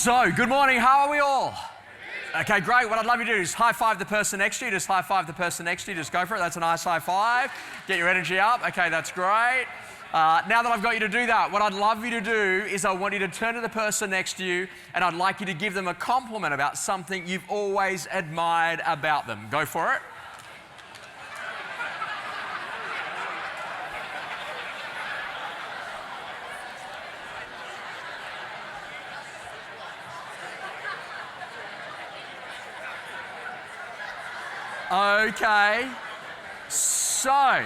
So, good morning, how are we all? Okay, great. What I'd love you to do is high-five the person next to you. Just high-five the person next to you. Just go for it. That's a nice high-five. Get your energy up. Okay, that's great. Now that I've got you to do that, what I'd love you to do is I want you to turn to the person next to you and I'd like you to give them a compliment about something you've always admired about them. Go for it. Okay, so,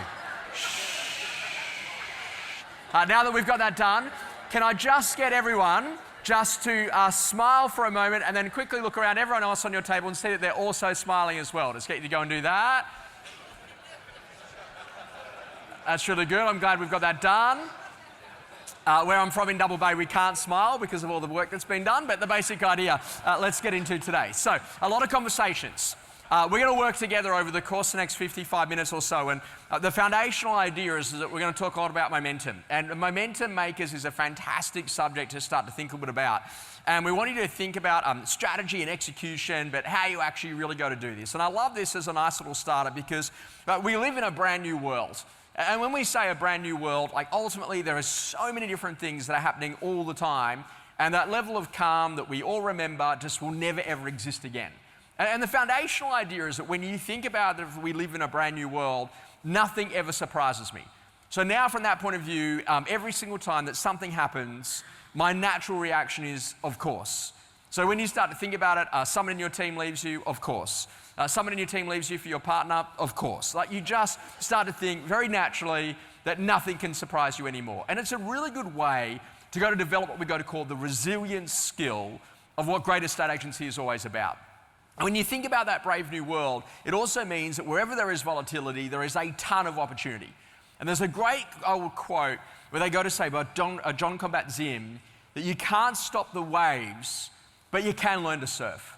now that we've got that done, can I just get everyone just to smile for a moment and then quickly look around everyone else on your table and see that they're also smiling as well. Just get you to go and do that. That's really good. I'm glad we've got that done. Where I'm from in Double Bay, we can't smile because of all the work that's been done, but the basic idea, let's get into today. So, a lot of conversations. We're going to work together over the course of the next 55 minutes or so, and the foundational idea is that we're going to talk a lot about momentum. And momentum makers is a fantastic subject to start to think a bit about. And we want you to think about strategy and execution, but how you actually really go to do this. And I love this as a nice little starter because we live in a brand new world. And when we say a brand new world, like ultimately there are so many different things that are happening all the time, and that level of calm that we all remember just will never ever exist again. And the foundational idea is that when you think about that we live in a brand new world, nothing ever surprises me. So now from that point of view, every single time that something happens, my natural reaction is, of course. So when you start to think about it, someone in your team leaves you, of course. Someone in your team leaves you for your partner, of course. Like you just start to think very naturally that nothing can surprise you anymore. And it's a really good way to go to develop what we go to call the resilience skill of what great estate agency is always about. When you think about that brave new world, it also means that wherever there is volatility, there is a ton of opportunity. And there's a great old quote where they go to say by John Kabat-Zinn that you can't stop the waves, but you can learn to surf.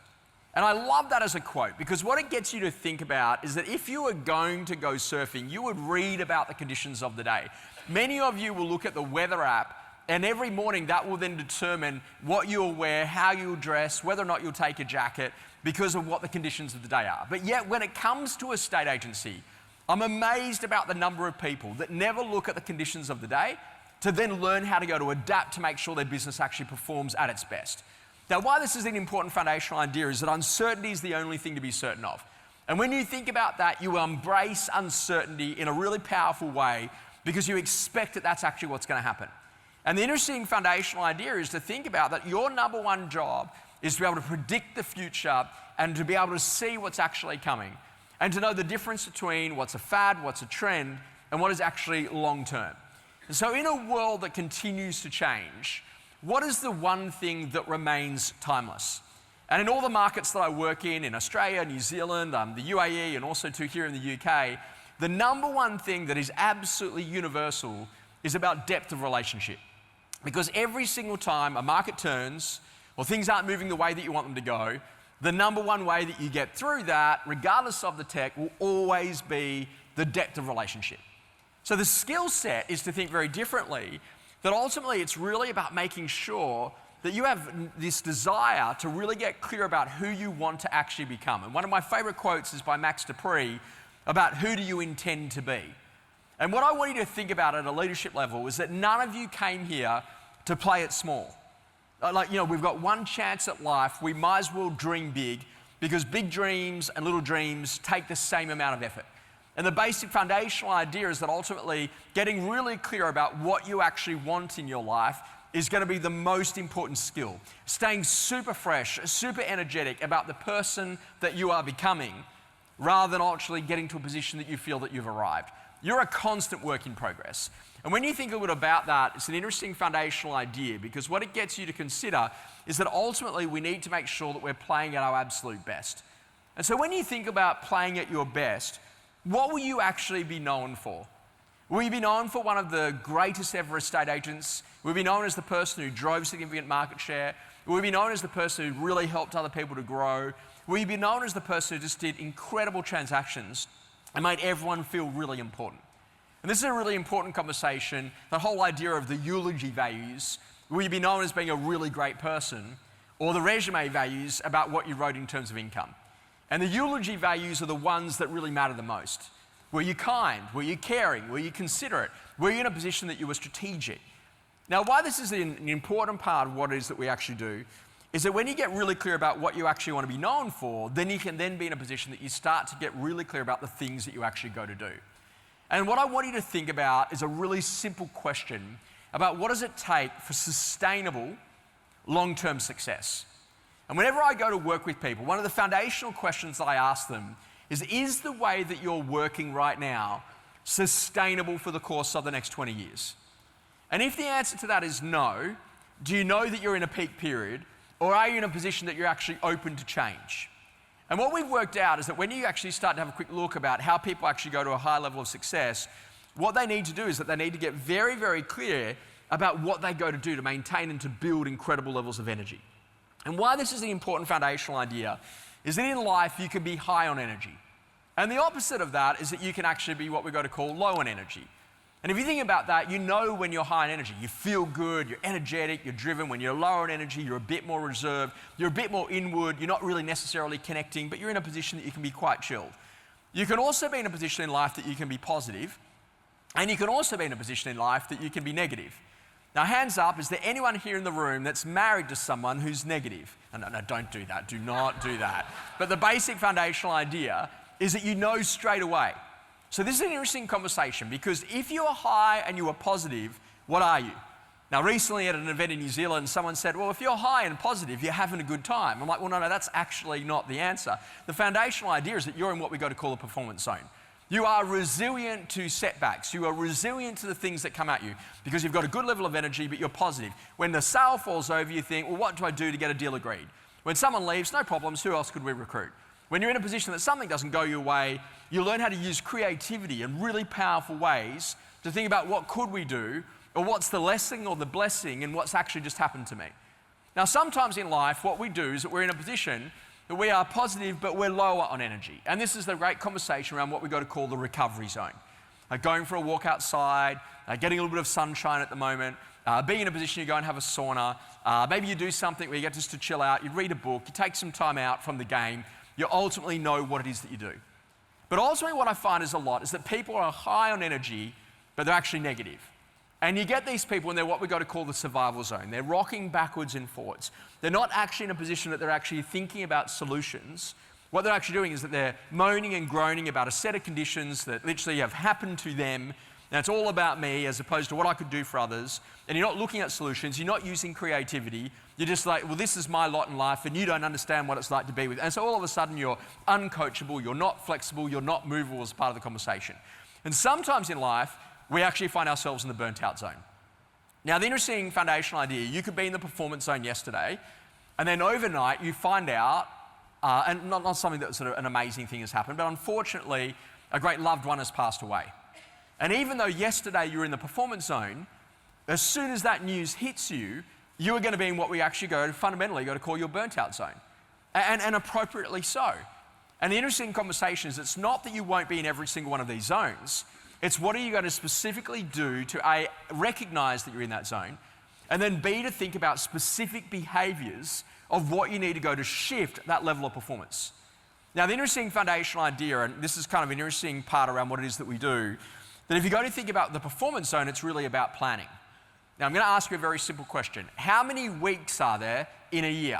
And I love that as a quote because what it gets you to think about is that if you were going to go surfing, you would read about the conditions of the day. Many of you will look at the weather app, and every morning that will then determine what you'll wear, how you'll dress, whether or not you'll take a jacket, because of what the conditions of the day are. But yet when it comes to a estate agency, I'm amazed about the number of people that never look at the conditions of the day to then learn how to go to adapt to make sure their business actually performs at its best. Now, why this is an important foundational idea is that uncertainty is the only thing to be certain of. And when you think about that, you embrace uncertainty in a really powerful way because you expect that that's actually what's going to happen. And the interesting foundational idea is to think about that your number one job is to be able to predict the future and to be able to see what's actually coming and to know the difference between what's a fad, what's a trend, and what is actually long-term. And so in a world that continues to change, what is the one thing that remains timeless? And in all the markets that I work in Australia, New Zealand, the UAE, and also too here in the UK, the number one thing that is absolutely universal is about depth of relationship. Because every single time a market turns, or things aren't moving the way that you want them to go, the number one way that you get through that, regardless of the tech, will always be the depth of relationship. So the skill set is to think very differently, that ultimately it's really about making sure that you have this desire to really get clear about who you want to actually become. And one of my favorite quotes is by Max Dupree about who do you intend to be. And what I want you to think about at a leadership level is that none of you came here to play it small. We've got one chance at life. We might as well dream big because big dreams and little dreams take the same amount of effort. And the basic foundational idea is that ultimately getting really clear about what you actually want in your life is going to be the most important skill. Staying super fresh, super energetic about the person that you are becoming rather than actually getting to a position that you feel that you've arrived. You're a constant work in progress. And when you think a little about that, it's an interesting foundational idea because what it gets you to consider is that ultimately we need to make sure that we're playing at our absolute best. And so when you think about playing at your best, what will you actually be known for? Will you be known for one of the greatest ever estate agents? Will you be known as the person who drove significant market share? Will you be known as the person who really helped other people to grow? Will you be known as the person who just did incredible transactions and made everyone feel really important? And this is a really important conversation, the whole idea of the eulogy values. Will you be known as being a really great person? or the resume values about what you wrote in terms of income. And the eulogy values are the ones that really matter the most. Were you kind? Were you caring? Were you considerate? Were you in a position that you were strategic? Now, why this is an important part of what it is that we actually do is that when you get really clear about what you actually want to be known for, then you can then be in a position that you start to get really clear about the things that you actually go to do. And what I want you to think about is a really simple question about what does it take for sustainable, long-term success. And whenever I go to work with people, one of the foundational questions that I ask them is the way that you're working right now sustainable for the course of the next 20 years? And if the answer to that is no, do you know that you're in a peak period, or are you in a position that you're actually open to change? And what we've worked out is that when you actually start to have a quick look about how people actually go to a high level of success, what they need to do is that they need to get very, very clear about what they go to do to maintain and to build incredible levels of energy. And why this is the important foundational idea is that in life you can be high on energy. And the opposite of that is that you can actually be what we're going to call low on energy. And if you think about that, you know when you're high on energy, you feel good, you're energetic, you're driven. When you're low on energy, you're a bit more reserved, you're a bit more inward, you're not really necessarily connecting, but you're in a position that you can be quite chilled. You can also be in a position in life that you can be positive, and you can also be in a position in life that you can be negative. Now, hands up, is there anyone here in the room that's married to someone who's negative? No, don't do that. Do not do that. But the basic foundational idea is that you know straight away. So this is an interesting conversation, because if you are high and you are positive, what are you? Now, recently at an event in New Zealand, someone said, well, if you're high and positive, you're having a good time. I'm like, well, no, that's actually not the answer. The foundational idea is that you're in what we go to call a performance zone. You are resilient to setbacks. You are resilient to the things that come at you because you've got a good level of energy, but you're positive. When the sale falls over, you think, well, what do I do to get a deal agreed? When someone leaves, no problems, who else could we recruit? When you're in a position that something doesn't go your way, you learn how to use creativity in really powerful ways to think about what could we do, or what's the lesson or the blessing in what's actually just happened to me. Now, sometimes in life, what we do is that we're in a position that we are positive, but we're lower on energy. And this is the great conversation around what we go to call the recovery zone. Going for a walk outside, getting a little bit of sunshine at the moment, being in a position you go and have a sauna, maybe you do something where you get just to chill out, you read a book, you take some time out from the game, you ultimately know what it is that you do. But ultimately what I find is that people are high on energy, but they're actually negative. And you get these people and they're what we go to call the survival zone. They're rocking backwards and forwards. They're not actually in a position that they're actually thinking about solutions. What they're actually doing is that they're moaning and groaning about a set of conditions that literally have happened to them. And it's all about me as opposed to what I could do for others. And you're not looking at solutions. You're not using creativity. You're just like, well, this is my lot in life and you don't understand what it's like to be with. And so all of a sudden you're uncoachable, you're not flexible, you're not movable as part of the conversation. And sometimes in life, we actually find ourselves in the burnt out zone. Now, the interesting foundational idea, you could be in the performance zone yesterday, and then overnight you find out, and not something that sort of an amazing thing has happened, but unfortunately, a great loved one has passed away. And even though yesterday you were in the performance zone, as soon as that news hits you, you are going to be in what we actually fundamentally go to call your burnt out zone. And appropriately so. And the interesting conversation is it's not that you won't be in every single one of these zones. It's what are you going to specifically do to A, recognize that you're in that zone, and then B, to think about specific behaviors of what you need to go to shift that level of performance. Now, the interesting foundational idea, and this is kind of an interesting part around what it is that we do, that if you go to think about the performance zone, it's really about planning. Now, I'm going to ask you a very simple question. How many weeks are there in a year?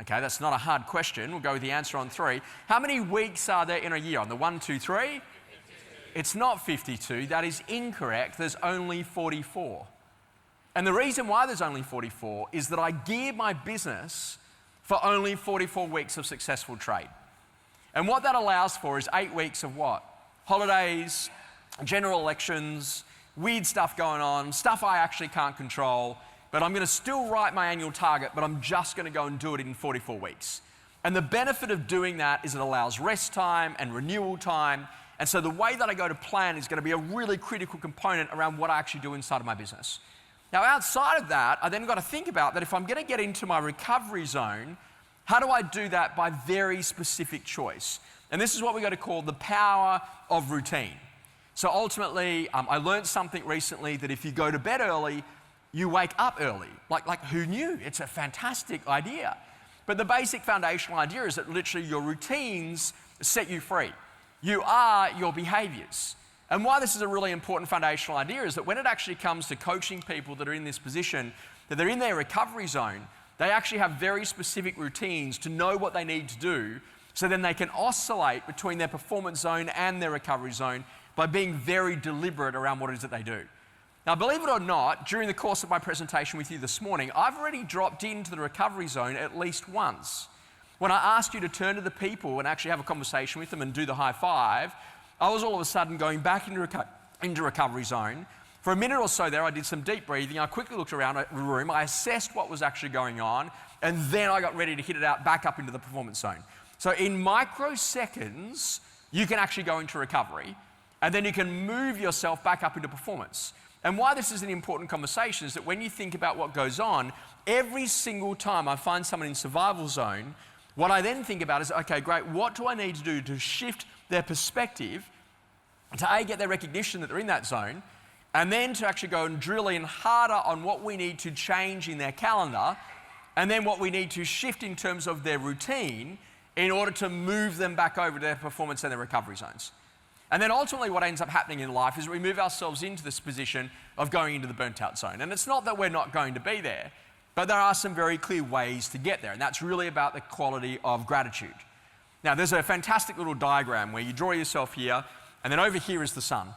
Okay, that's not a hard question. We'll go with the answer on 3. How many weeks are there in a year? On the 1, 2, 3? It's not 52, that is incorrect. There's only 44. And the reason why there's only 44 is that I gear my business for only 44 weeks of successful trade. And what that allows for is 8 weeks of what? Holidays, general elections, weird stuff going on, stuff I actually can't control, but I'm going to still write my annual target, but I'm just going to go and do it in 44 weeks. And the benefit of doing that is it allows rest time and renewal time. And so the way that I go to plan is going to be a really critical component around what I actually do inside of my business. Now, outside of that, I then got to think about that if I'm going to get into my recovery zone, how do I do that by very specific choice? And this is what we go to call the power of routine. So ultimately, I learned something recently that if you go to bed early, you wake up early. Like who knew? It's a fantastic idea. But the basic foundational idea is that literally your routines set you free. You are your behaviors. And why this is a really important foundational idea is that when it actually comes to coaching people that are in this position, that they're in their recovery zone, they actually have very specific routines to know what they need to do, so then they can oscillate between their performance zone and their recovery zone by being very deliberate around what it is that they do. Now, believe it or not, during the course of my presentation with you this morning, I've already dropped into the recovery zone at least once. When I asked you to turn to the people and actually have a conversation with them and do the high five, I was all of a sudden going back into recovery zone. For a minute or so there, I did some deep breathing. I quickly looked around the room. I assessed what was actually going on, and then I got ready to hit it out back up into the performance zone. So in microseconds, you can actually go into recovery, and then you can move yourself back up into performance. And why this is an important conversation is that when you think about what goes on, every single time I find someone in survival zone, what I then think about is, okay, great, what do I need to do to shift their perspective to A, get their recognition that they're in that zone, and then to actually go and drill in harder on what we need to change in their calendar, and then what we need to shift in terms of their routine in order to move them back over to their performance and their recovery zones. And then ultimately what ends up happening in life is we move ourselves into this position of going into the burnt out zone. And it's not that we're not going to be there, but there are some very clear ways to get there. And that's really about the quality of gratitude. Now, there's a fantastic little diagram where you draw yourself here, and then over here is the sun.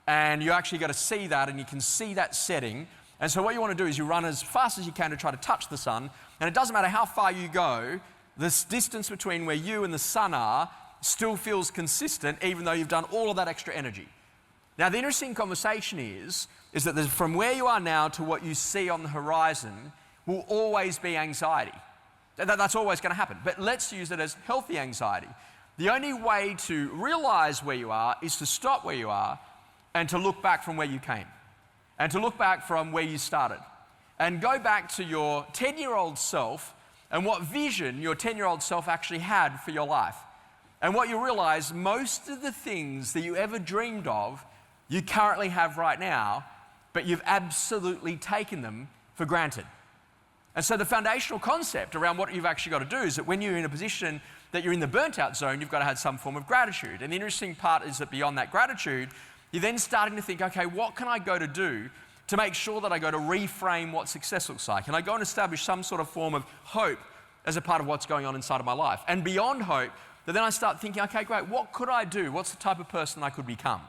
And you actually got to see that, and you can see that setting. And so what you want to do is you run as fast as you can to try to touch the sun. And it doesn't matter how far you go, this distance between where you and the sun are still feels consistent, even though you've done all of that extra energy. Now, the interesting conversation is that from where you are now to what you see on the horizon will always be anxiety. That's always going to happen. But let's use it as healthy anxiety. The only way to realize where you are is to stop where you are and to look back from where you came, and to look back from where you started, and go back to your 10-year-old self and what vision your 10-year-old self actually had for your life. And what you realize, most of the things that you ever dreamed of, you currently have right now, but you've absolutely taken them for granted. And so the foundational concept around what you've actually got to do is that when you're in a position that you're in the burnt out zone, you've got to have some form of gratitude. And the interesting part is that beyond that gratitude, you're then starting to think, okay, what can I go to do to make sure that I go to reframe what success looks like? And I go and establish some sort of form of hope as a part of what's going on inside of my life. And beyond hope, but then I start thinking, okay, great, what could I do? What's the type of person I could become?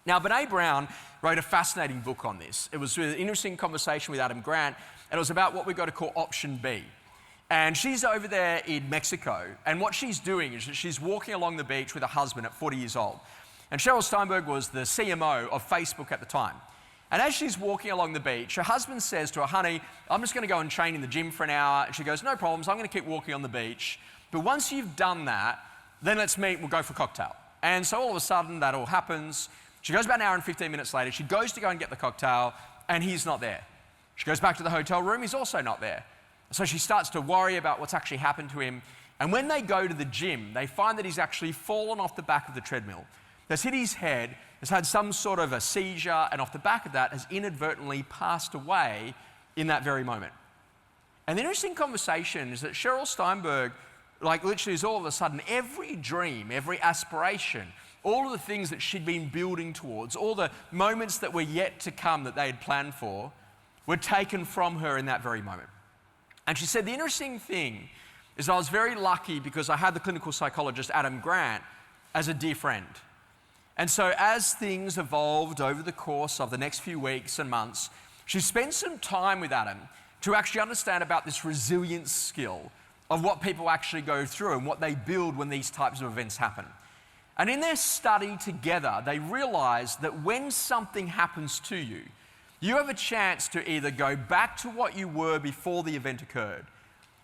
Now, Brené Brown wrote a fascinating book on this. It was an interesting conversation with Adam Grant, and it was about what we've got to call option B. And she's over there in Mexico, and what she's doing is that she's walking along the beach with her husband at 40 years old. And Sheryl Steinberg was the CMO of Facebook at the time. And as she's walking along the beach, her husband says to her, honey, I'm just going to go and train in the gym for an hour. And she goes, no problems, I'm going to keep walking on the beach. But once you've done that, then let's meet and we'll go for a cocktail. And so all of a sudden that all happens. She goes about an hour and 15 minutes later. She goes to go and get the cocktail, and he's not there. She goes back to the hotel room. He's also not there. So she starts to worry about what's actually happened to him. And when they go to the gym, they find that he's actually fallen off the back of the treadmill. Has hit his head, has had some sort of a seizure, and off the back of that has inadvertently passed away in that very moment. And the interesting conversation is that Sheryl Steinberg, literally is all of a sudden every dream, every aspiration, all of the things that she'd been building towards, all the moments that were yet to come that they had planned for, were taken from her in that very moment. And she said the interesting thing is I was very lucky because I had the clinical psychologist Adam Grant as a dear friend. And so as things evolved over the course of the next few weeks and months, she spent some time with Adam to actually understand about this resilience skill of what people actually go through and what they build when these types of events happen. And in their study together, they realized that when something happens to you, you have a chance to either go back to what you were before the event occurred.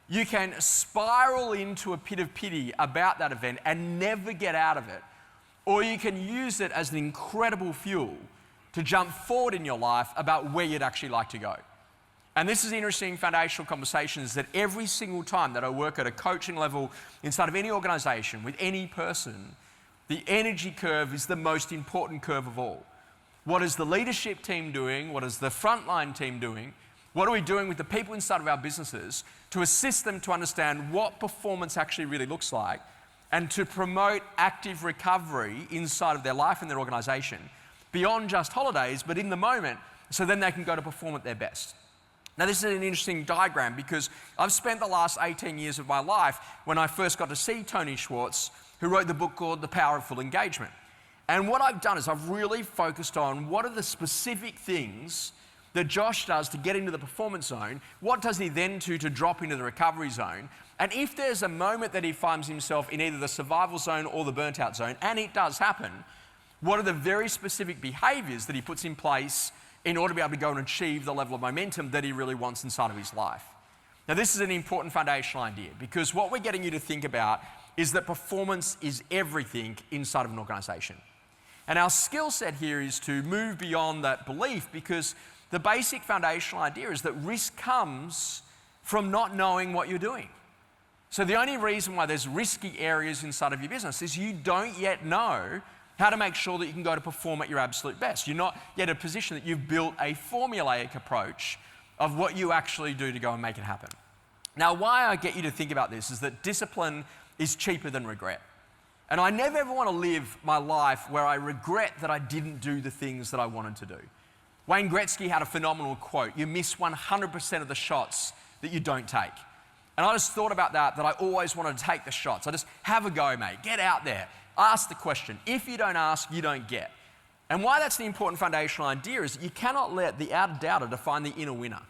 You can spiral into a pit of pity about that event and never get out of it. Or you can use it as an incredible fuel to jump forward in your life about where you'd actually like to go. And this is interesting foundational conversations that every single time that I work at a coaching level inside of any organization with any person, the energy curve is the most important curve of all. What is the leadership team doing? What is the frontline team doing? What are we doing with the people inside of our businesses to assist them to understand what performance actually really looks like and to promote active recovery inside of their life and their organisation beyond just holidays, but in the moment, so then they can go to perform at their best. Now, this is an interesting diagram because I've spent the last 18 years of my life when I first got to see Tony Schwartz, who wrote the book called The Power of Full Engagement. And what I've done is I've really focused on what are the specific things that Josh does to get into the performance zone, what does he then do to drop into the recovery zone, and if there's a moment that he finds himself in either the survival zone or the burnt out zone, and it does happen, what are the very specific behaviours that he puts in place in order to be able to go and achieve the level of momentum that he really wants inside of his life. Now, this is an important foundational idea because what we're getting you to think about is that performance is everything inside of an organisation. And our skill set here is to move beyond that belief because the basic foundational idea is that risk comes from not knowing what you're doing. So the only reason why there's risky areas inside of your business is you don't yet know how to make sure that you can go to perform at your absolute best. You're not yet in a position that you've built a formulaic approach of what you actually do to go and make it happen. Now, why I get you to think about this is that discipline is cheaper than regret. And I never ever want to live my life where I regret that I didn't do the things that I wanted to do. Wayne Gretzky had a phenomenal quote, "You miss 100% of the shots that you don't take." And I just thought about that I always wanted to take the shots. I just have a go, mate. Get out there. Ask the question. If you don't ask, you don't get. And why that's the important foundational idea is that you cannot let the outer doubter define the inner winner.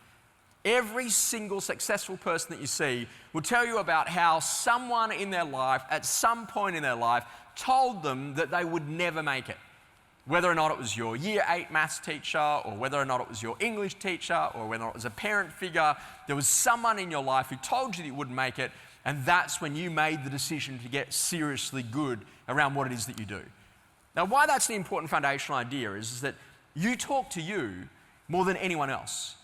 Every single successful person that you see will tell you about how someone in their life, at some point in their life, told them that they would never make it. Whether or not it was your year 8 maths teacher, or whether or not it was your English teacher, or whether it was a parent figure, there was someone in your life who told you that you wouldn't make it, and that's when you made the decision to get seriously good around what it is that you do. Now, why that's the important foundational idea is that you talk to you more than anyone else.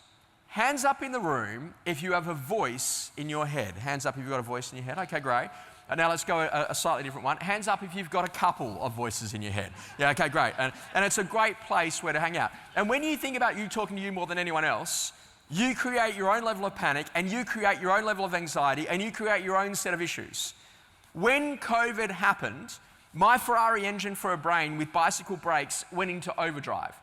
Hands up in the room if you have a voice in your head. Hands up if you've got a voice in your head. Okay, great. Now let's go a slightly different one. Hands up if you've got a couple of voices in your head. Yeah, okay, great. And it's a great place where to hang out. And when you think about you talking to you more than anyone else, you create your own level of panic and you create your own level of anxiety and you create your own set of issues. When COVID happened, my Ferrari engine for a brain with bicycle brakes went into overdrive.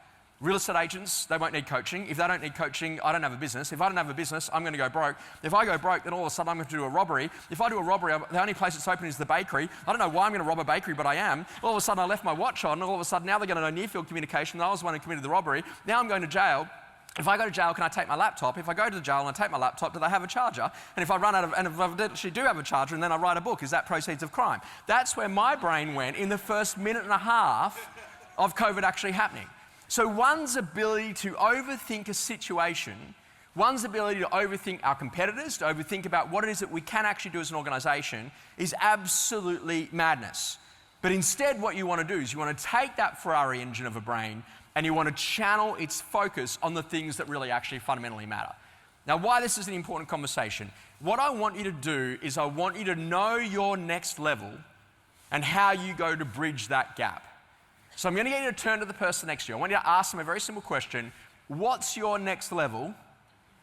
Real estate agents, they won't need coaching. If they don't need coaching, I don't have a business. If I don't have a business, I'm going to go broke. If I go broke, then all of a sudden I'm going to do a robbery. If I do a robbery, the only place that's open is the bakery. I don't know why I'm going to rob a bakery, but I am. All of a sudden I left my watch on. All of a sudden now they're going to know near-field communication. I was the one who committed the robbery. Now I'm going to jail. If I go to jail, can I take my laptop? If I go to the jail and I take my laptop, do they have a charger? And if I run out of, and if I actually do have a charger and then I write a book, is that proceeds of crime? That's where my brain went in the first minute and a half of COVID actually happening. So one's ability to overthink a situation, one's ability to overthink our competitors, to overthink about what it is that we can actually do as an organisation is absolutely madness. But instead what you want to do is you want to take that Ferrari engine of a brain and you want to channel its focus on the things that really actually fundamentally matter. Now, why this is an important conversation, what I want you to do is I want you to know your next level and how you go to bridge that gap. So I'm going to get you to turn to the person next to you. I want you to ask them a very simple question. What's your next level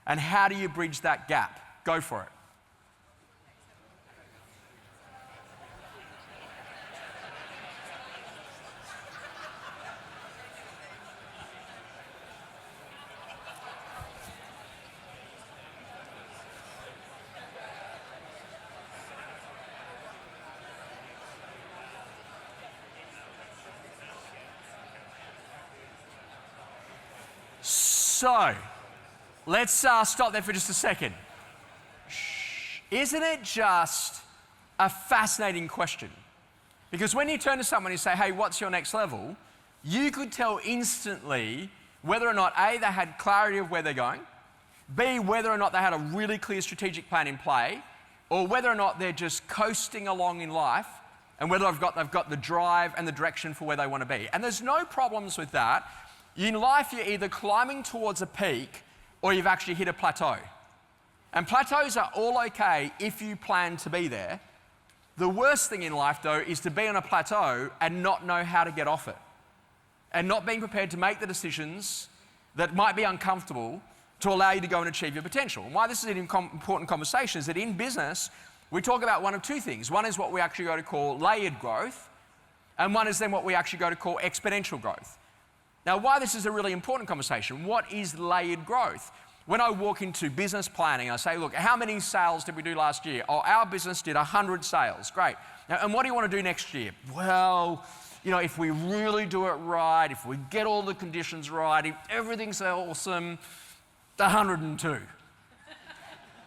and how do you bridge that gap? Go for it. So, let's stop there for just a second. Isn't it just a fascinating question? Because when you turn to someone and you say, hey, what's your next level? You could tell instantly whether or not A, they had clarity of where they're going, B, whether or not they had a really clear strategic plan in play, or whether or not they're just coasting along in life, and whether they've got the drive and the direction for where they want to be. And there's no problems with that. In life, you're either climbing towards a peak or you've actually hit a plateau. And plateaus are all okay if you plan to be there. The worst thing in life, though, is to be on a plateau and not know how to get off it. and not being prepared to make the decisions that might be uncomfortable to allow you to go and achieve your potential. And why this is an important conversation is that in business, we talk about one of two things. One is what we actually go to call layered growth, and one is then what we actually go to call exponential growth. Now, why this is a really important conversation, what is layered growth? When I walk into business planning, I say, look, how many sales did we do last year? Oh, our business did 100 sales. Great. Now, and what do you want to do next year? Well, you know, if we really do it right, if we get all the conditions right, if everything's awesome, 102.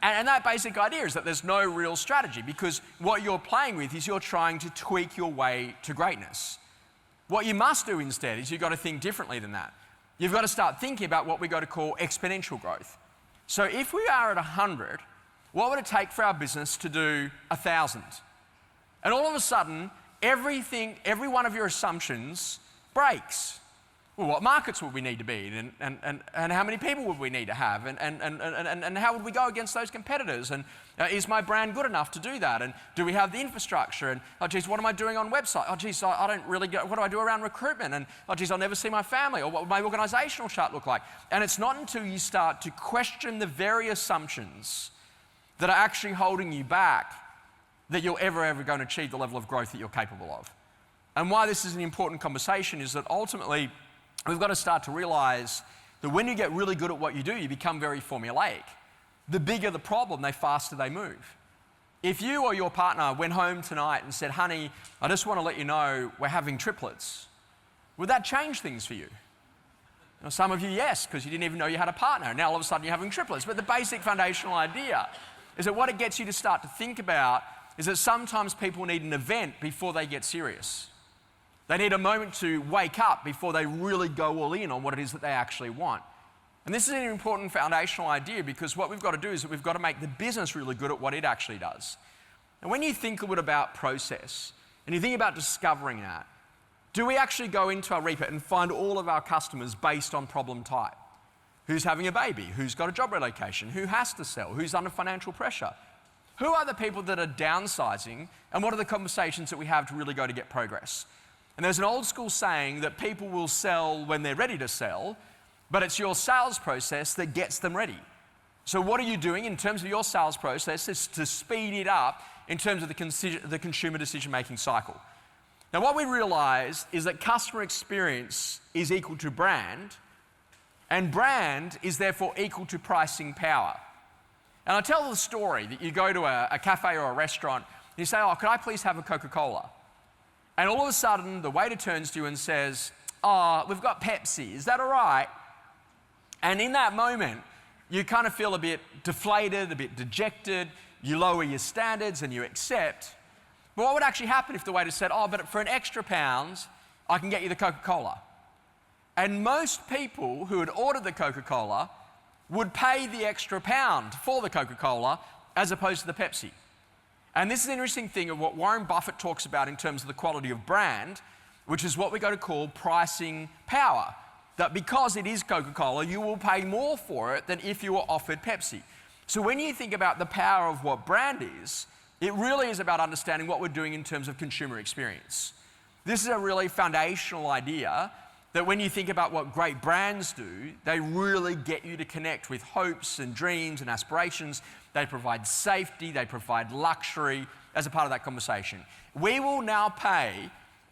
And that basic idea is that there's no real strategy, because what you're playing with is you're trying to tweak your way to greatness. What you must do instead is you've got to think differently than that. You've got to start thinking about what we go to call exponential growth. So if we are at 100, what would it take for our business to do 1,000? And all of a sudden, every one of your assumptions breaks. Well, what markets would we need to be in, and how many people would we need to have, and how would we go against those competitors, and is my brand good enough to do that, and do we have the infrastructure, and oh geez, what am I doing on website? Oh geez, I don't really get, what do I do around recruitment, and oh geez, I'll never see my family, or what would my organisational chart look like? And it's not until you start to question the very assumptions that are actually holding you back that you're ever going to achieve the level of growth that you're capable of. And why this is an important conversation is that ultimately, we've got to start to realise that when you get really good at what you do, you become very formulaic. The bigger the problem, the faster they move. If you or your partner went home tonight and said, honey, I just want to let you know we're having triplets, would that change things for you? Now, some of you, yes, because you didn't even know you had a partner. Now all of a sudden you're having triplets. But the basic foundational idea is that what it gets you to start to think about is that sometimes people need an event before they get serious. They need a moment to wake up before they really go all in on what it is that they actually want. And this is an important foundational idea, because what we've got to do is that we've got to make the business really good at what it actually does. And when you think a bit about process, and you think about discovering that, do we actually go into our Reaper and find all of our customers based on problem type? Who's having a baby? Who's got a job relocation? Who has to sell? Who's under financial pressure? Who are the people that are downsizing? And what are the conversations that we have to really go to get progress? And there's an old school saying that people will sell when they're ready to sell, but it's your sales process that gets them ready. So what are you doing in terms of your sales process is to speed it up in terms of the consumer decision-making cycle. Now what we realise is that customer experience is equal to brand, and brand is therefore equal to pricing power. And I tell the story that you go to a cafe or a restaurant, and you say, oh, could I please have a Coca-Cola? And all of a sudden, the waiter turns to you and says, oh, we've got Pepsi, is that all right? And in that moment, you kind of feel a bit deflated, a bit dejected, you lower your standards and you accept. But what would actually happen if the waiter said, oh, but for an extra £1, I can get you the Coca-Cola? And most people who had ordered the Coca-Cola would pay the extra £1 for the Coca-Cola as opposed to the Pepsi. And this is an interesting thing of what Warren Buffett talks about in terms of the quality of brand, which is what we go to call pricing power. That because it is Coca-Cola, you will pay more for it than if you were offered Pepsi. So when you think about the power of what brand is, it really is about understanding what we're doing in terms of consumer experience. This is a really foundational idea that when you think about what great brands do, they really get you to connect with hopes and dreams and aspirations. They provide safety, they provide luxury as a part of that conversation. We will now pay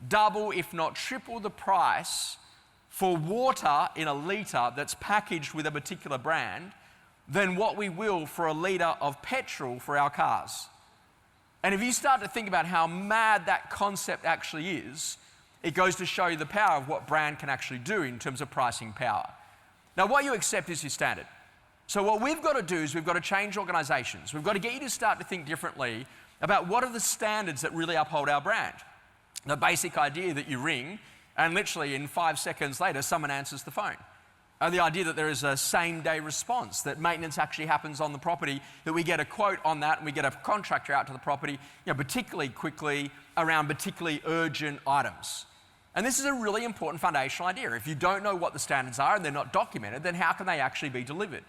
double, if not triple the price for water in a litre that's packaged with a particular brand than what we will for a litre of petrol for our cars. And if you start to think about how mad that concept actually is, it goes to show you the power of what brand can actually do in terms of pricing power. Now, what you accept is your standard. So what we've got to do is we've got to change organisations. We've got to get you to start to think differently about what are the standards that really uphold our brand. The basic idea that you ring and literally in 5 seconds later someone answers the phone. The idea that there is a same-day response, that maintenance actually happens on the property, that we get a quote on that and we get a contractor out to the property, particularly quickly around particularly urgent items. And this is a really important foundational idea. If you don't know what the standards are and they're not documented, then how can they actually be delivered?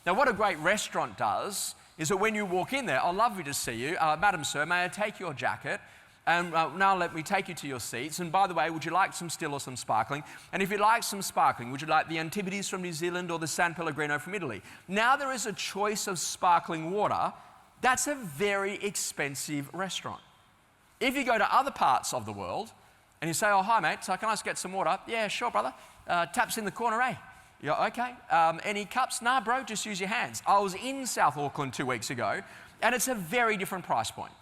Now, what a great restaurant does is that when you walk in there, oh, lovely to see you. Madam, sir, may I take your jacket? And now let me take you to your seats. And by the way, would you like some still or some sparkling? And if you'd like some sparkling, would you like the Antipodes from New Zealand or the San Pellegrino from Italy? Now there is a choice of sparkling water. That's a very expensive restaurant. If you go to other parts of the world and you say, oh, hi, mate, so can I just get some water? Yeah, sure, brother. Taps in the corner, eh? Yeah, okay. Any cups? Nah, bro, just use your hands. I was in South Auckland 2 weeks ago, and it's a very different price point.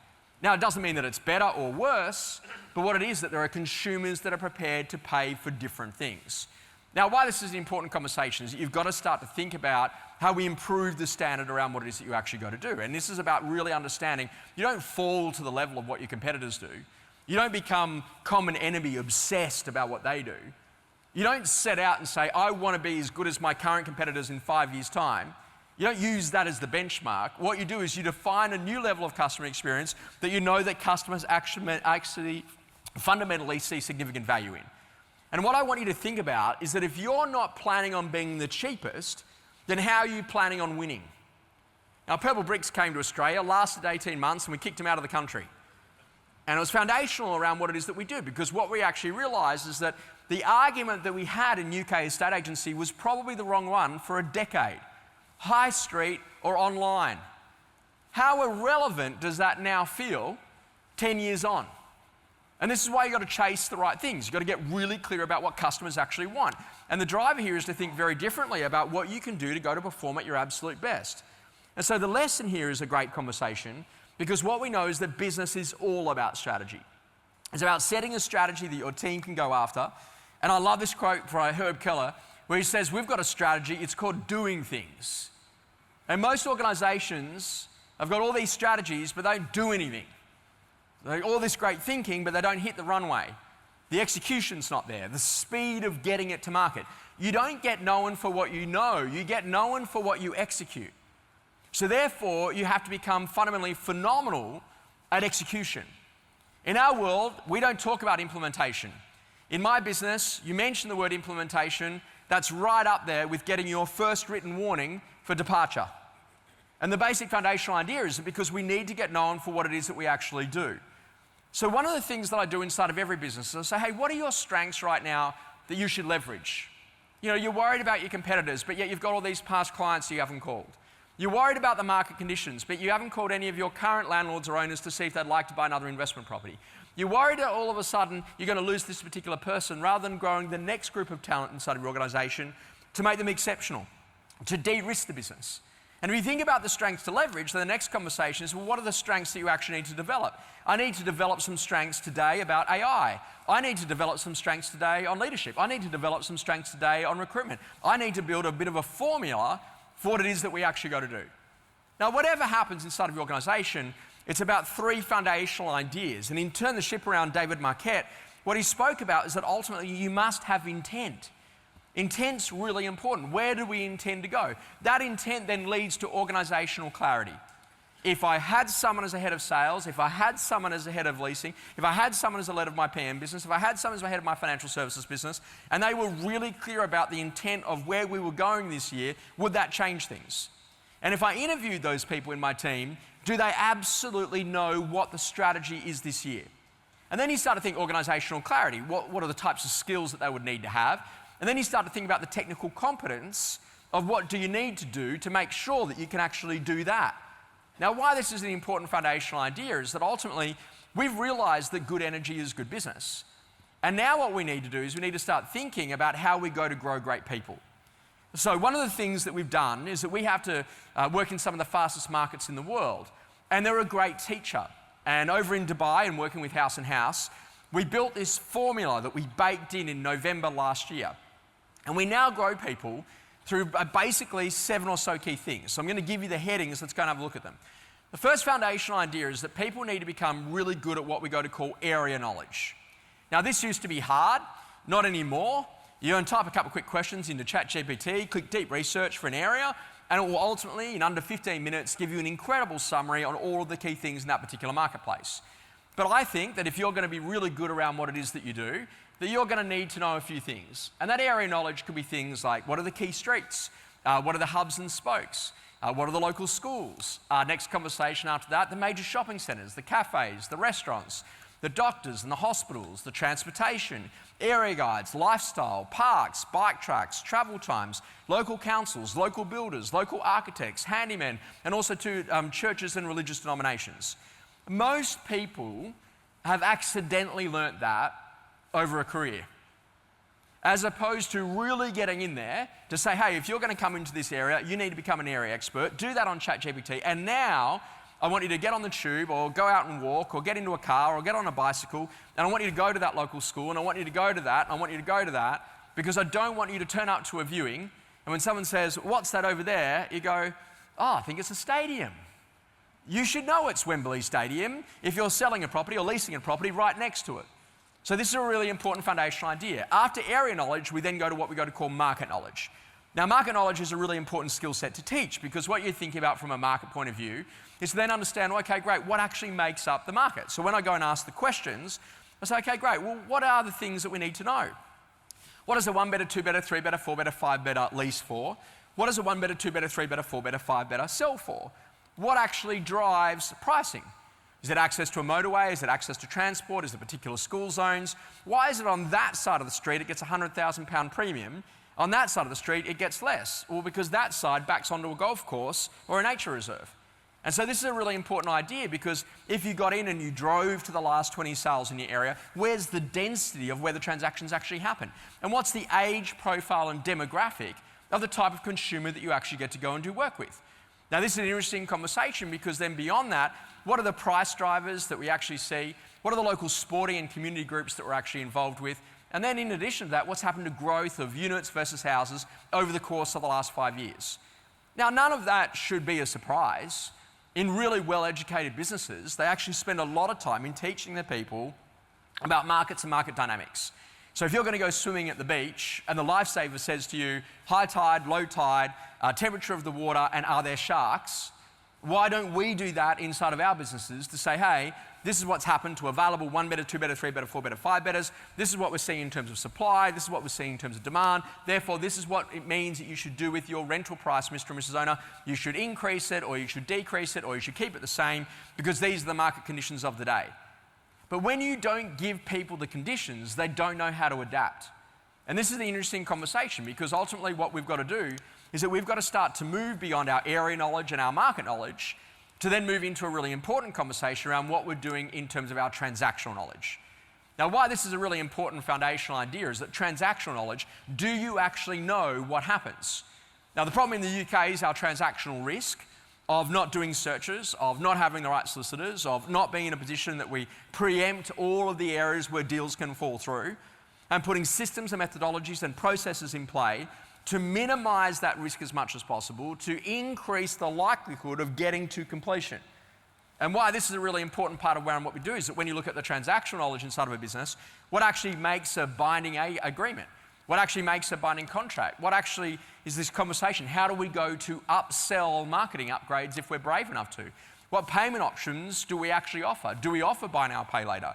Now, it doesn't mean that it's better or worse, but what it is that there are consumers that are prepared to pay for different things. Now, why this is an important conversation is that you've got to start to think about how we improve the standard around what it is that you actually got to do. And this is about really understanding you don't fall to the level of what your competitors do. You don't become common enemy obsessed about what they do. You don't set out and say, I want to be as good as my current competitors in 5 years' time. You don't use that as the benchmark. What you do is you define a new level of customer experience that you know that customers actually fundamentally see significant value in. And what I want you to think about is that if you're not planning on being the cheapest, then how are you planning on winning? Now, Purple Bricks came to Australia, lasted 18 months, and we kicked them out of the country. And it was foundational around what it is that we do, because what we actually realised is that the argument that we had in UK estate agency was probably the wrong one for a decade. High street or online. How irrelevant does that now feel 10 years on? And this is why you've got to chase the right things. You've got to get really clear about what customers actually want. And the driver here is to think very differently about what you can do to go to perform at your absolute best. And so the lesson here is a great conversation, because what we know is that business is all about strategy. It's about setting a strategy that your team can go after. And I love this quote from Herb Keller, where he says, we've got a strategy, it's called doing things. And most organizations have got all these strategies, but they don't do anything. They've got all this great thinking, but they don't hit the runway. The execution's not there. The speed of getting it to market. You don't get known for what you know. You get known for what you execute. So therefore, you have to become fundamentally phenomenal at execution. In our world, we don't talk about implementation. In my business, you mention the word implementation, that's right up there with getting your first written warning for departure. And the basic foundational idea is that because we need to get known for what it is that we actually do. So one of the things that I do inside of every business is I say, hey, what are your strengths right now that you should leverage? You know, you're worried about your competitors, but yet you've got all these past clients you haven't called. You're worried about the market conditions, but you haven't called any of your current landlords or owners to see if they'd like to buy another investment property. You're worried that all of a sudden you're going to lose this particular person rather than growing the next group of talent inside of your organization to make them exceptional, to de-risk the business. And if you think about the strengths to leverage, then the next conversation is, well, what are the strengths that you actually need to develop? I need to develop some strengths today about AI. I need to develop some strengths today on leadership. I need to develop some strengths today on recruitment. I need to build a bit of a formula for what it is that we actually got to do. Now, whatever happens inside of your organization, it's about three foundational ideas. And in Turn the Ship Around, David Marquette, what he spoke about is that ultimately you must have intent. Intent's really important. Where do we intend to go? That intent then leads to organizational clarity. If I had someone as a head of sales, if I had someone as a head of leasing, if I had someone as a head of my PM business, if I had someone as a head of my financial services business, and they were really clear about the intent of where we were going this year, would that change things? And if I interviewed those people in my team, do they absolutely know what the strategy is this year? And then you start to think organizational clarity. What are the types of skills that they would need to have? And then you start to think about the technical competence of what do you need to do to make sure that you can actually do that. Now, why this is an important foundational idea is that ultimately we've realized that good energy is good business. And now what we need to do is we need to start thinking about how we go to grow great people. So one of the things that we've done is that we have to work in some of the fastest markets in the world. And they're a great teacher. And over in Dubai and working with House & House, we built this formula that we baked in November last year. And we now grow people through basically 7 or so key things. So I'm going to give you the headings. Let's go and have a look at them. The first foundational idea is that people need to become really good at what we go to call area knowledge. Now, this used to be hard, not anymore. You can type a couple of quick questions into ChatGPT, click deep research for an area, and it will ultimately, in under 15 minutes, give you an incredible summary on all of the key things in that particular marketplace. But I think that if you're going to be really good around what it is that you do, that you're going to need to know a few things. And that area knowledge could be things like, what are the key streets? What are the hubs and spokes? What are the local schools? Next conversation after that, the major shopping centres, the cafes, the restaurants. the doctors and the hospitals, the transportation, area guides, lifestyle, parks, bike tracks, travel times, local councils, local builders, local architects, handymen, and also to churches and religious denominations. Most people have accidentally learnt that over a career, as opposed to really getting in there to say, hey, if you're going to come into this area, you need to become an area expert. Do that on ChatGPT. And now I want you to get on the tube or go out and walk or get into a car or get on a bicycle, and I want you to go to that local school, and I want you to go to that, and I want you to go to that, because I don't want you to turn up to a viewing, and when someone says, what's that over there? You go, oh, I think it's a stadium. You should know it's Wembley Stadium if you're selling a property or leasing a property right next to it. So this is a really important foundational idea. After area knowledge, we then go to what we go to call market knowledge. Now, market knowledge is a really important skill set to teach, because what you're thinking about from a market point of view is to then understand, okay, great, what actually makes up the market? So when I go and ask the questions, I say, okay, great, well, what are the things that we need to know? What is a 1 better, 2 better, 3 better, 4 better, 5 better lease for? What is a 1 better, 2 better, 3 better, 4 better, 5 better sell for? What actually drives pricing? Is it access to a motorway? Is it access to transport? Is it particular school zones? Why is it on that side of the street it gets a £100,000 premium? On that side of the street it gets less? Well, because that side backs onto a golf course or a nature reserve. And so this is a really important idea, because if you got in and you drove to the last 20 sales in your area, where's the density of where the transactions actually happen? And what's the age profile and demographic of the type of consumer that you actually get to go and do work with? Now, this is an interesting conversation, because then beyond that, what are the price drivers that we actually see? What are the local sporting and community groups that we're actually involved with? And then in addition to that, what's happened to growth of units versus houses over the course of the last 5 years? Now, none of that should be a surprise. In really well-educated businesses, they actually spend a lot of time in teaching their people about markets and market dynamics. So if you're going to go swimming at the beach and the lifesaver says to you, high tide, low tide, temperature of the water, and are there sharks, why don't we do that inside of our businesses to say, hey, this is what's happened to available 1 better, 2 better, 3 better, 4 better, 5 betters. This is what we're seeing in terms of supply. This is what we're seeing in terms of demand. Therefore, this is what it means that you should do with your rental price, Mr. and Mrs. Owner. You should increase it, or you should decrease it, or you should keep it the same, because these are the market conditions of the day. But when you don't give people the conditions, they don't know how to adapt. And this is the interesting conversation, because ultimately what we've got to do is that we've got to start to move beyond our area knowledge and our market knowledge to then move into a really important conversation around what we're doing in terms of our transactional knowledge. Now, why this is a really important foundational idea is that transactional knowledge, do you actually know what happens? Now, the problem in the UK is our transactional risk of not doing searches, of not having the right solicitors, of not being in a position that we preempt all of the areas where deals can fall through, and putting systems and methodologies and processes in play to minimize that risk as much as possible, to increase the likelihood of getting to completion. And why this is a really important part of what we do is that when you look at the transactional knowledge inside of a business, what actually makes a binding agreement? What actually makes a binding contract? What actually is this conversation? How do we go to upsell marketing upgrades if we're brave enough to? What payment options do we actually offer? Do we offer buy now, pay later?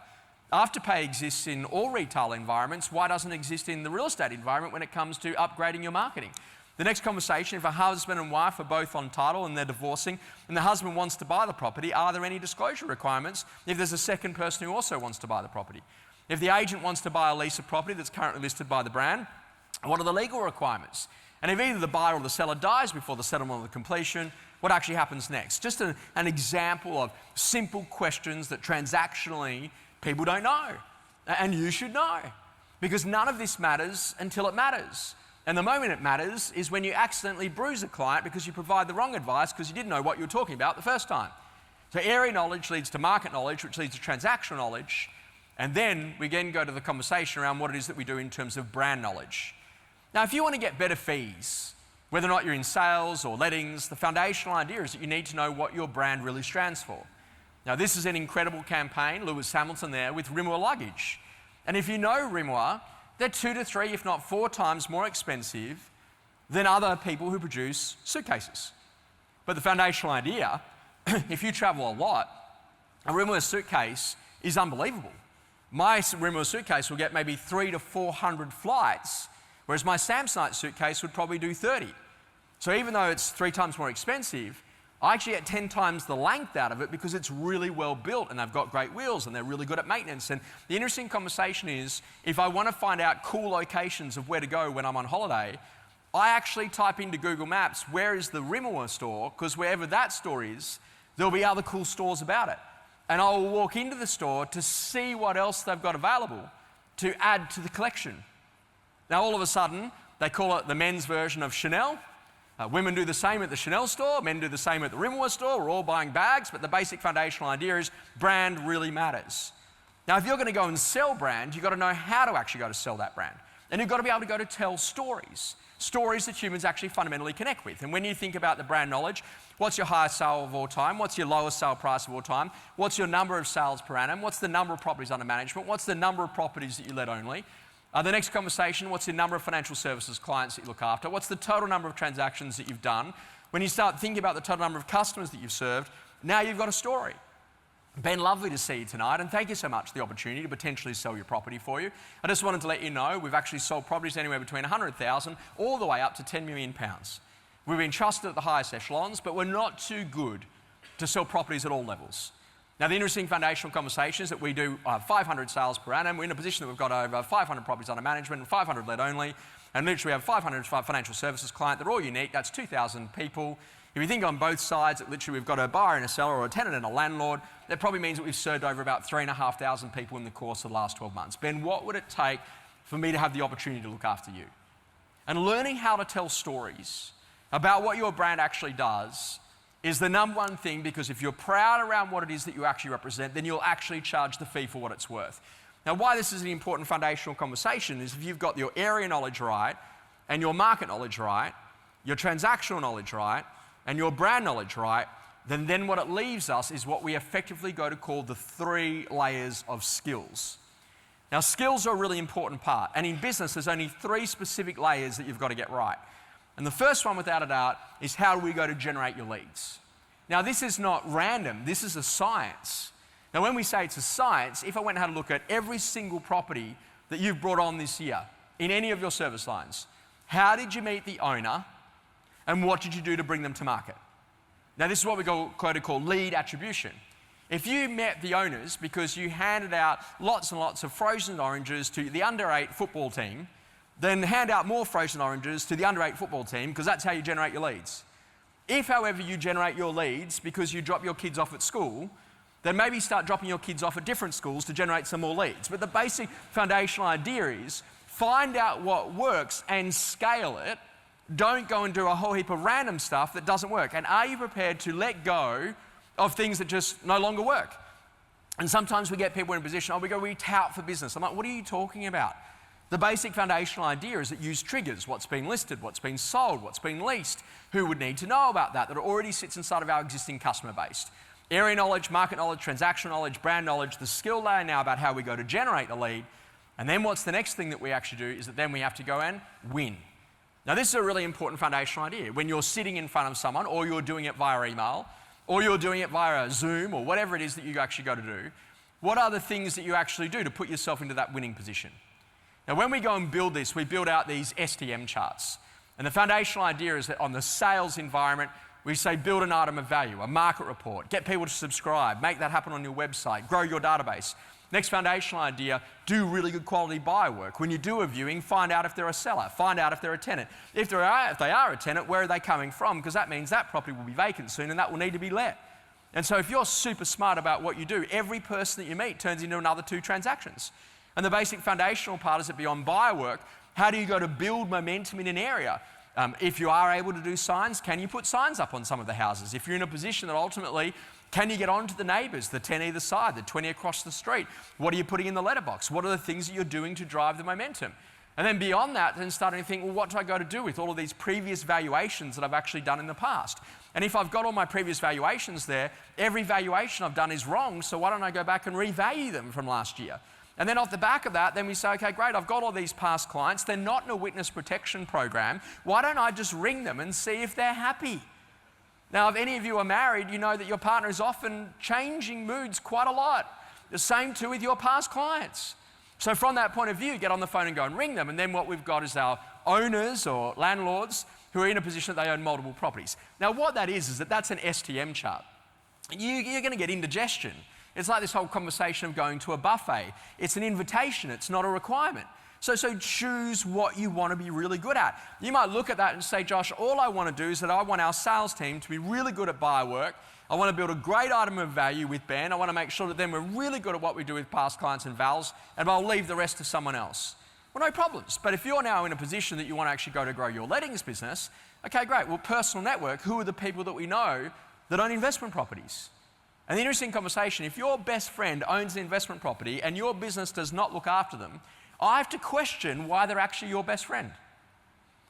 Afterpay exists in all retail environments. Why doesn't it exist in the real estate environment when it comes to upgrading your marketing? The next conversation, if a husband and wife are both on title and they're divorcing and the husband wants to buy the property, are there any disclosure requirements if there's a second person who also wants to buy the property? If the agent wants to buy a lease of property that's currently listed by the brand, what are the legal requirements? And if either the buyer or the seller dies before the settlement or the completion, what actually happens next? Just an example of simple questions that transactionally people don't know, and you should know, because none of this matters until it matters. And the moment it matters is when you accidentally bruise a client because you provide the wrong advice because you didn't know what you were talking about the first time. So area knowledge leads to market knowledge, which leads to transactional knowledge, and then we again go to the conversation around what it is that we do in terms of brand knowledge. Now, if you want to get better fees, whether or not you're in sales or lettings, the foundational idea is that you need to know what your brand really stands for. Now, this is an incredible campaign, Lewis Hamilton there, with Rimmer luggage. And if you know Rimmer, they're 2 to 3, if not 4 times more expensive than other people who produce suitcases. But the foundational idea, if you travel a lot, a Rimmer suitcase is unbelievable. My Rimmer suitcase will get maybe 300 to 400 flights, whereas my Samsonite suitcase would probably do 30. So even though it's 3 times more expensive, I actually get 10 times the length out of it because it's really well built and they've got great wheels and they're really good at maintenance. And the interesting conversation is, if I want to find out cool locations of where to go when I'm on holiday, I actually type into Google Maps, where is the Rimmelwer store? Because wherever that store is, there'll be other cool stores about it. And I will walk into the store to see what else they've got available to add to the collection. Now, all of a sudden, they call it the men's version of Chanel. Women do the same at the Chanel store, men do the same at the Rimmelwer store. We're all buying bags, but the basic foundational idea is brand really matters. Now, if you're going to go and sell brand, you've got to know how to actually go to sell that brand. And you've got to be able to go to tell stories that humans actually fundamentally connect with. And when you think about the brand knowledge, what's your highest sale of all time? What's your lowest sale price of all time? What's your number of sales per annum? What's the number of properties under management? What's the number of properties that you let only? The next conversation, what's the number of financial services clients that you look after? What's the total number of transactions that you've done? When you start thinking about the total number of customers that you've served, now you've got a story. Ben, lovely to see you tonight, and thank you so much for the opportunity to potentially sell your property for you. I just wanted to let you know we've actually sold properties anywhere between 100,000 all the way up to 10 million pounds. We've been trusted at the highest echelons, but we're not too good to sell properties at all levels. Now, the interesting foundational conversation is that we do 500 sales per annum. We're in a position that we've got over 500 properties under management and 500 let only, and literally we have 500 financial services clients. They're all unique. That's 2,000 people. If you think on both sides, that literally we've got a buyer and a seller, or a tenant and a landlord, that probably means that we've served over about 3,500 people in the course of the last 12 months. Ben, what would it take for me to have the opportunity to look after you? And learning how to tell stories about what your brand actually does is the number one thing, because if you're proud around what it is that you actually represent, then you'll actually charge the fee for what it's worth. Now, why this is an important foundational conversation is if you've got your area knowledge right, and your market knowledge right, your transactional knowledge right, and your brand knowledge right, then what it leaves us is what we effectively go to call the 3 layers of skills. Now, skills are a really important part, and in business, there's only 3 specific layers that you've got to get right. And the first one, without a doubt, is how do we go to generate your leads? Now, this is not random. This is a science. Now, when we say it's a science, if I went and had a look at every single property that you've brought on this year in any of your service lines, how did you meet the owner and what did you do to bring them to market? Now, this is what we go to call lead attribution. If you met the owners because you handed out lots and lots of frozen oranges to the under-8 football team, then hand out more frozen oranges to the under-8 football team, because that's how you generate your leads. If, however, you generate your leads because you drop your kids off at school, then maybe start dropping your kids off at different schools to generate some more leads. But the basic foundational idea is find out what works and scale it. Don't go and do a whole heap of random stuff that doesn't work. And are you prepared to let go of things that just no longer work? And sometimes we get people in a position, we tout for business. I'm like, what are you talking about? The basic foundational idea is that use triggers, what's been listed, what's been sold, what's been leased, who would need to know about that already sits inside of our existing customer base. Area knowledge, market knowledge, transactional knowledge, brand knowledge, the skill layer now about how we go to generate the lead. And then what's the next thing that we actually do is that then we have to go and win. Now, this is a really important foundational idea. When you're sitting in front of someone, or you're doing it via email, or you're doing it via Zoom, or whatever it is that you actually go to do, what are the things that you actually do to put yourself into that winning position? Now, when we go and build this, we build out these STM charts. And the foundational idea is that on the sales environment, we say build an item of value, a market report, get people to subscribe, make that happen on your website, grow your database. Next foundational idea, do really good quality buyer work. When you do a viewing, find out if they're a seller, find out if they're a tenant. If they are a tenant, where are they coming from? Because that means that property will be vacant soon and that will need to be let. And so if you're super smart about what you do, every person that you meet turns into another 2 transactions. And the basic foundational part is that beyond buyer work, how do you go to build momentum in an area? If you are able to do signs, can you put signs up on some of the houses? If you're in a position that ultimately, can you get on to the neighbours, the 10 either side, the 20 across the street? What are you putting in the letterbox? What are the things that you're doing to drive the momentum? And then beyond that, then starting to think, well, what do I go to do with all of these previous valuations that I've actually done in the past? And if I've got all my previous valuations there, every valuation I've done is wrong, so why don't I go back and revalue them from last year? And then off the back of that, then we say, okay, great, I've got all these past clients. They're not in a witness protection program. Why don't I just ring them and see if they're happy? Now, if any of you are married, you know that your partner is often changing moods quite a lot. The same too with your past clients. So from that point of view, get on the phone and go and ring them. And then what we've got is our owners or landlords who who are in a position that they own multiple properties. Now, what that is that that's an STM chart. You're going to get indigestion. It's like this whole conversation of going to a buffet. It's an invitation, it's not a requirement. So choose what you want to be really good at. You might look at that and say, Josh, all I want to do is that I want our sales team to be really good at buyer work. I want to build a great item of value with Ben. I want to make sure that then we're really good at what we do with past clients and vals, and I'll leave the rest to someone else. Well, no problems. But if you're now in a position that you want to actually go to grow your lettings business, okay, great. Well, personal network, who are the people that we know that own investment properties? And the interesting conversation, if your best friend owns an investment property and your business does not look after them, I have to question why they're actually your best friend.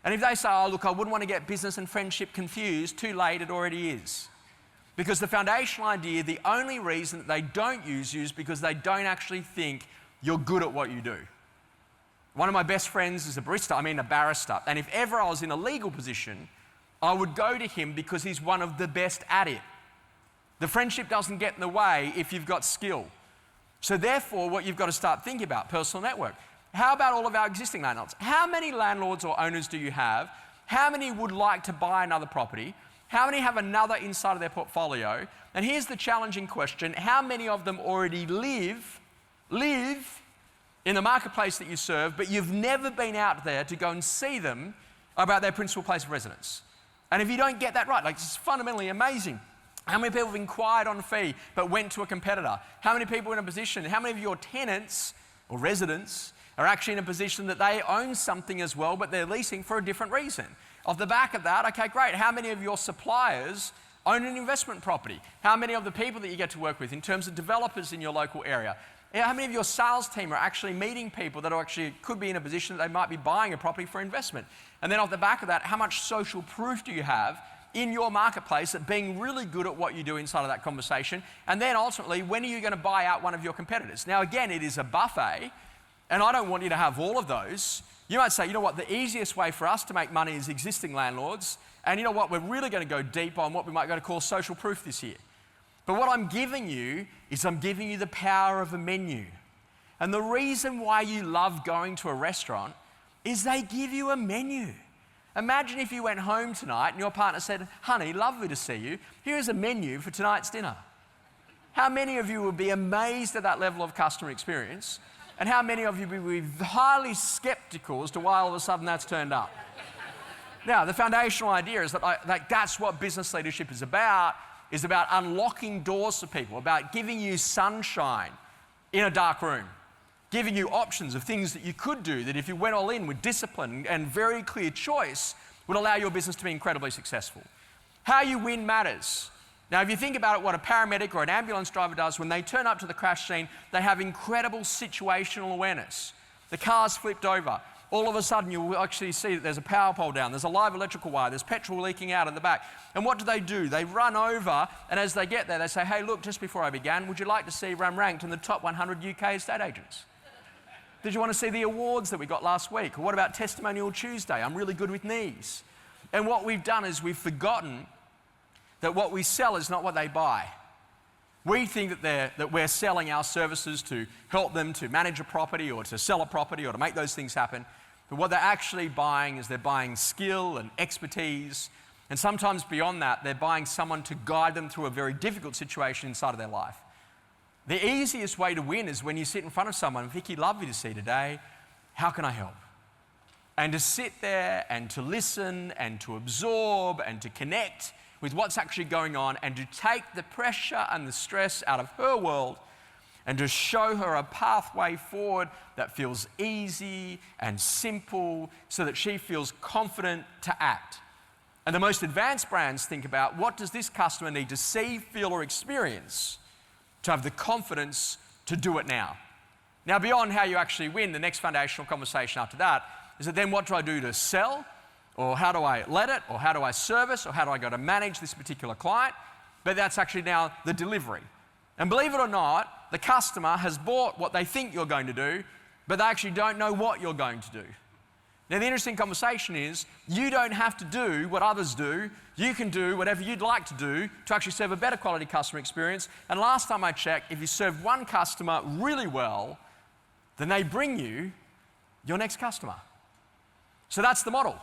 And if they say, oh, look, I wouldn't want to get business and friendship confused, too late, it already is. Because the foundational idea, the only reason that they don't use you is because they don't actually think you're good at what you do. One of my best friends is a barrister. And if ever I was in a legal position, I would go to him because he's one of the best at it. The friendship doesn't get in the way if you've got skill. So therefore, what you've got to start thinking about, personal network. How about all of our existing landlords? How many landlords or owners do you have? How many would like to buy another property? How many have another inside of their portfolio? And here's the challenging question. How many of them already live in the marketplace that you serve, but you've never been out there to go and see them about their principal place of residence? And if you don't get that right, like it's fundamentally amazing. How many people have inquired on fee but went to a competitor? How many people are in a position, how many of your tenants or residents are actually in a position that they own something as well, but they're leasing for a different reason? Off the back of that, okay, great. How many of your suppliers own an investment property? How many of the people that you get to work with in terms of developers in your local area? How many of your sales team are actually meeting people that are actually could be in a position that they might be buying a property for investment? And then off the back of that, how much social proof do you have in your marketplace at being really good at what you do inside of that conversation? And then ultimately, when are you going to buy out one of your competitors? Now, again, it is a buffet, and I don't want you to have all of those. You might say, you know what, the easiest way for us to make money is existing landlords, and you know what, we're really going to go deep on what we might go to call social proof this year. But what I'm giving you is I'm giving you the power of a menu. And the reason why you love going to a restaurant is they give you a menu. Imagine if you went home tonight and your partner said, honey, lovely to see you. Here's a menu for tonight's dinner. How many of you would be amazed at that level of customer experience? And how many of you would be highly skeptical as to why all of a sudden that's turned up? Now, the foundational idea is that that's what business leadership is about unlocking doors for people, about giving you sunshine in a dark room, giving you options of things that you could do that if you went all in with discipline and very clear choice would allow your business to be incredibly successful. How you win matters. Now, if you think about it, what a paramedic or an ambulance driver does when they turn up to the crash scene, they have incredible situational awareness. The car's flipped over. All of a sudden, you will actually see that there's a power pole down, there's a live electrical wire, there's petrol leaking out in the back. And what do? They run over, and as they get there, they say, hey, look, just before I began, would you like to see I'm ranked in the top 100 UK estate agents? Did you want to see the awards that we got last week? Or what about Testimonial Tuesday? I'm really good with knees. And what we've done is we've forgotten that what we sell is not what they buy. We think that we're selling our services to help them to manage a property or to sell a property or to make those things happen. But what they're actually buying is they're buying skill and expertise. And sometimes beyond that, they're buying someone to guide them through a very difficult situation inside of their life. The easiest way to win is when you sit in front of someone, Vicky, lovely to see you today. How can I help? And to sit there and to listen and to absorb and to connect with what's actually going on and to take the pressure and the stress out of her world and to show her a pathway forward that feels easy and simple so that she feels confident to act. And the most advanced brands think about what does this customer need to see, feel, or experience to have the confidence to do it now. Now, beyond how you actually win, the next foundational conversation after that is that then what do I do to sell? Or how do I let it? Or how do I service? Or how do I go to manage this particular client? But that's actually now the delivery. And believe it or not, the customer has bought what they think you're going to do, but they actually don't know what you're going to do. Now, the interesting conversation is you don't have to do what others do. You can do whatever you'd like to do to actually serve a better quality customer experience. And last time I checked, if you serve one customer really well, then they bring you your next customer. So that's the model.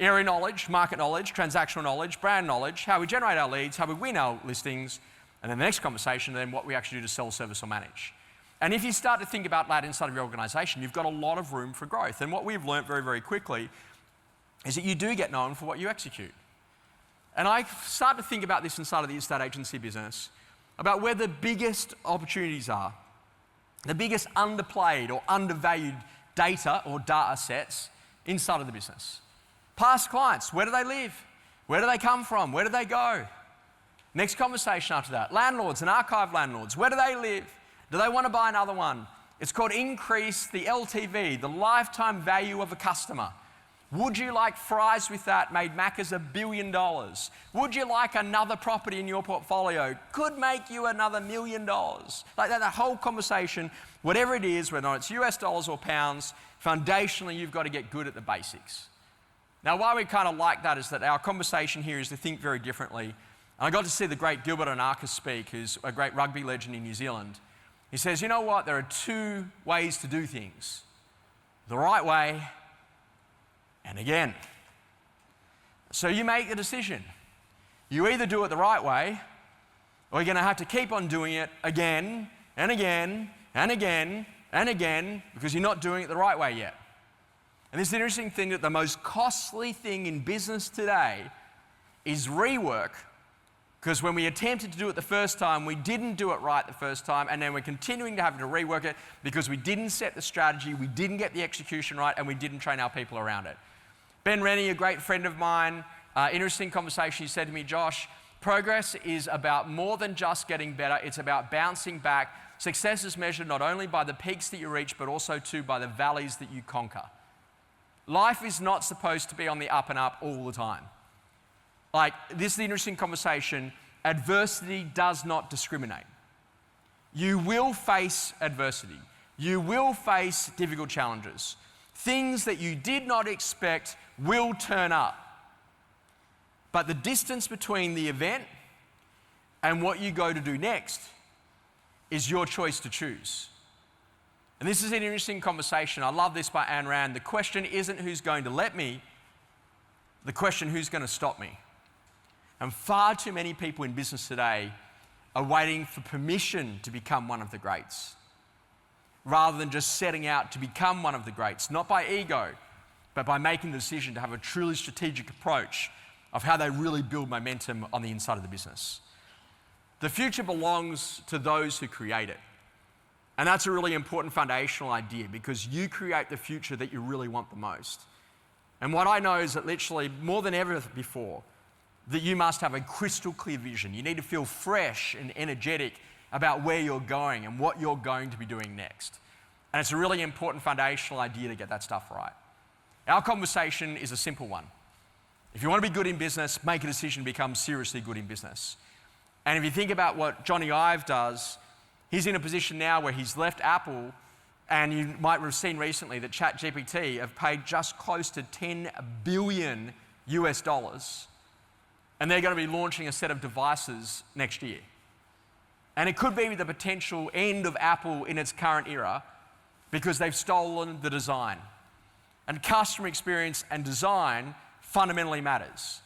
area knowledge, market knowledge, transactional knowledge, brand knowledge, how we generate our leads, how we win our listings, and then the next conversation, then what we actually do to sell, service, or manage. And if you start to think about that inside of your organization, you've got a lot of room for growth. And what we've learned very, very quickly is that you do get known for what you execute. And I start to think about this inside of the estate agency business, about where the biggest opportunities are, the biggest underplayed or undervalued data or data sets inside of the business. Past clients, where do they live? Where do they come from? Where do they go? Next conversation after that. Landlords and archive landlords, where do they live? Do they want to buy another one? It's called increase the LTV, the lifetime value of a customer. Would you like fries with that made Macca's $1 billion? Would you like another property in your portfolio? Could make you another $1 million. Like that whole conversation, whatever it is, whether it's US dollars or pounds, foundationally you've got to get good at the basics. Now why we kind of like that is that our conversation here is to think very differently. And I got to see the great Gilbert Onaka speak, who's a great rugby legend in New Zealand. He says, you know what, there are two ways to do things. The right way and again. So you make the decision. You either do it the right way, or you're going to have to keep on doing it again and again and again and again because you're not doing it the right way yet. And this is the interesting thing, that the most costly thing in business today is rework, because when we attempted to do it the first time, we didn't do it right the first time, and then we're continuing to have to rework it because we didn't set the strategy, we didn't get the execution right, and we didn't train our people around it. Ben Rennie, a great friend of mine, interesting conversation, he said to me, Josh, progress is about more than just getting better, it's about bouncing back. Success is measured not only by the peaks that you reach, but also too by the valleys that you conquer. Life is not supposed to be on the up and up all the time. Like, this is the interesting conversation. Adversity does not discriminate. You will face adversity. You will face difficult challenges. Things that you did not expect will turn up. But the distance between the event and what you go to do next is your choice to choose. And this is an interesting conversation. I love this by Ayn Rand. The question isn't who's going to let me, the question who's going to stop me. And far too many people in business today are waiting for permission to become one of the greats, rather than just setting out to become one of the greats, not by ego, but by making the decision to have a truly strategic approach of how they really build momentum on the inside of the business. The future belongs to those who create it. And that's a really important foundational idea, because you create the future that you really want the most. And what I know is that literally more than ever before, that you must have a crystal clear vision. You need to feel fresh and energetic about where you're going and what you're going to be doing next. And it's a really important foundational idea to get that stuff right. Our conversation is a simple one. If you want to be good in business, make a decision to become seriously good in business. And if you think about what Johnny Ive does, he's in a position now where he's left Apple, and you might have seen recently that ChatGPT have paid just close to $10 billion US dollars, and they're going to be launching a set of devices next year. And it could be the potential end of Apple in its current era, because they've stolen the design. And customer experience and design fundamentally matters.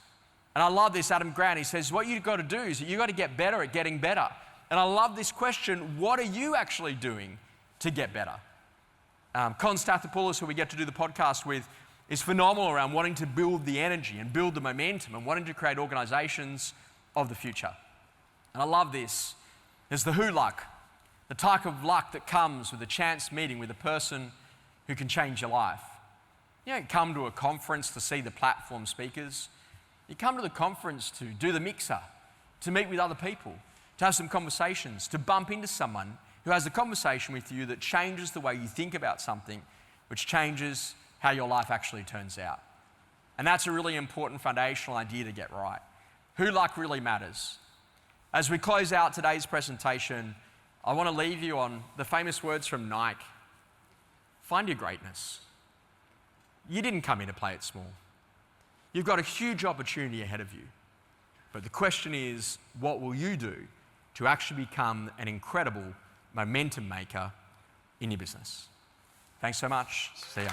And I love this, Adam Grant, he says, what you've got to do is you've got to get better at getting better. And I love this question, what are you actually doing to get better? Con Stathopoulos, who we get to do the podcast with, is phenomenal around wanting to build the energy and build the momentum and wanting to create organizations of the future. And I love this. There's the who luck, the type of luck that comes with a chance meeting with a person who can change your life. You don't come to a conference to see the platform speakers. You come to the conference to do the mixer, to meet with other people, to have some conversations, to bump into someone who has a conversation with you that changes the way you think about something, which changes how your life actually turns out. And that's a really important foundational idea to get right. Who luck really matters. As we close out today's presentation, I want to leave you on the famous words from Nike. Find your greatness. You didn't come here to play it small. You've got a huge opportunity ahead of you. But the question is, what will you do to actually become an incredible momentum maker in your business? Thanks so much. See ya.